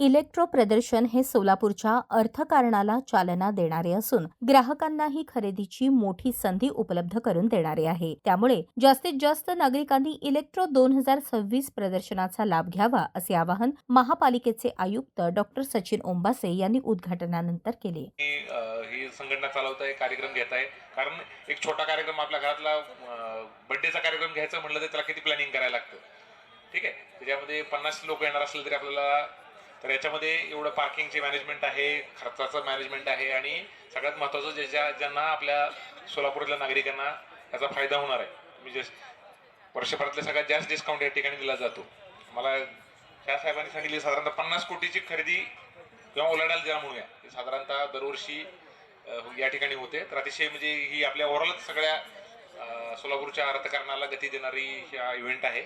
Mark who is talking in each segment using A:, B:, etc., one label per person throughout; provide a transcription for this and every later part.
A: Electro प्रदर्शन हे सोलापूरच्या अर्थकारणाला चालना देणारे असून ग्राहकांनाही खरेदीची मोठी संधी उपलब्ध करून देणारे आहे. त्यामुळे जास्तीत जास्त नागरिकांनी इलेक्ट्रो 2026 प्रदर्शनाचा लाभ घ्यावा असे आवाहन महापालिकेचे आयुक्त डॉक्टर सचिन ओंबासे यांनी उद्घाटनानंतर केले.
B: ही संघटना चालवत आहे, कार्यक्रम घेत आहे. कारण एक छोटा कार्यक्रम आपल्या घरातला बर्थडेचा कार्यक्रम घ्यायचा म्हटलं तर त्याला किती प्लॅनिंग करायला लागतं. ठीक आहे, त्याच्यामध्ये 50 लोक येणार असले तरी आपल्याला तर याच्यामध्ये एवढं पार्किंगचे मॅनेजमेंट आहे, खर्चाचं मॅनेजमेंट आहे आणि सगळ्यात महत्त्वाचं ज्यांना आपल्या सोलापूरातल्या नागरिकांना याचा फायदा होणार आहे. म्हणजे वर्षभरातल्या सगळ्यात जास्त डिस्काउंट या ठिकाणी दिला जातो. मला ह्या साहेबांनी सांगितले साधारणतः 50 कोटीची खरेदी किंवा उलाढाल ज्याला म्हणूया साधारणतः दरवर्षी या ठिकाणी होते. तर अतिशय म्हणजे ही आपल्या ओव्हरऑलच सगळ्या सोलापूरच्या अर्थकारणाला गती देणारी हा इव्हेंट आहे.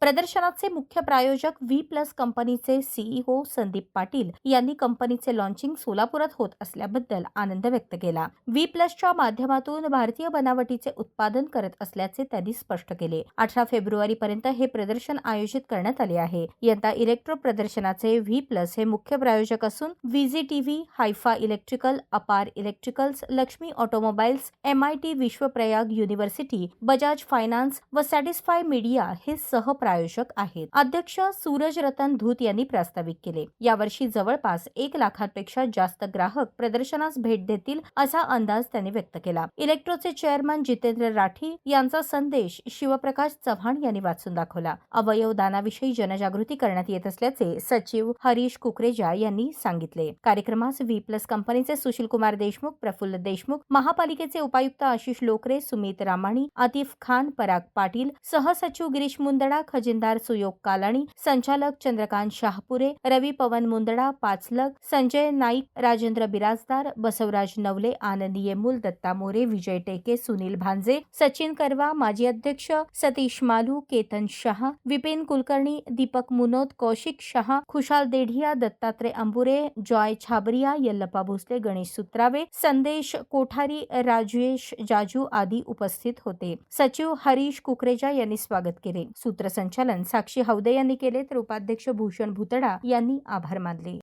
A: प्रदर्शनाचे मुख्य प्रायोजक V+ कंपनीचे CEO संदीप पाटील यांनी कंपनीचे लॉन्चिंग सोलापुरात होत असल्याबद्दल आनंद व्यक्त केला. V+च्या माध्यमातून भारतीय बनावटीचे उत्पादन करत असल्याचे त्यांनी स्पष्ट केले. 18 फेब्रुवारीपर्यंत हे प्रदर्शन आयोजित करण्यात आले आहे. यंदा इलेक्ट्रो प्रदर्शनाचे V+ हे मुख्य प्रायोजक असून VGTV, Haifa electrical, Apar electricals, Laxmi automobiles, MIT Vishwaprayag university, Bajaj finance व सॅटिस्फाय मीडिया हे सहप्रायोजक आहेत. अध्यक्ष सूरज रतन धूत यांनी प्रास्ताविक केले. यावर्षी जवळपास 1 लाखांपेक्षा जास्त ग्राहक प्रदर्शनास भेट देतील असा अंदाज त्यांनी व्यक्त केला. इलेक्ट्रोचे चेअरमन जितेंद्र राठी यांचा संदेश शिवप्रकाश चव्हाण यांनी वाचून दाखवला. अवयव दानाविषयी जनजागृती करण्यात येत असल्याचे सचिव हरीश कुकरेजा यांनी सांगितले. कार्यक्रमास V+ कंपनीचे सुशीलकुमार देशमुख, प्रफुल्ल देशमुख, महापालिकेचे उपायुक्त आशिष लोकरे, सुमित रामाणी, आतिफ खान, पराग पाटील, सहसचिव गिरीश मुंदडा, खजिनदार सुयोग कालाणी, संचालक चंद्रकांत शाहपुरे, रवी पवन मुंदडा, पाचलग, संजय नाईक, राजेंद्र बिराजदार, बसवराज नवले, आनंद येमूल, दत्ता मोरे, विजय टेके, सुनील भांजे, सचिन करवा, माजी अध्यक्ष सतीश मालू, केतन शहा, विपिन कुलकर्णी, दीपक मुनोद, कौशिक शहा, खुशाल देढिया, दत्तात्रय अंबुरे, जॉय छाबरिया, यल्लप्पा भोसले, गणेश सुत्रावे, संदेश कोठारी, राजेश जाजू आदी उपस्थित होते. सचिव हरीश कुकरेजा यांनी स्वागत केले. सूत्रसंचालन साक्षी हौदे यांनी केले तर उपाध्यक्ष भूषण भुतडा यांनी आभार मानले.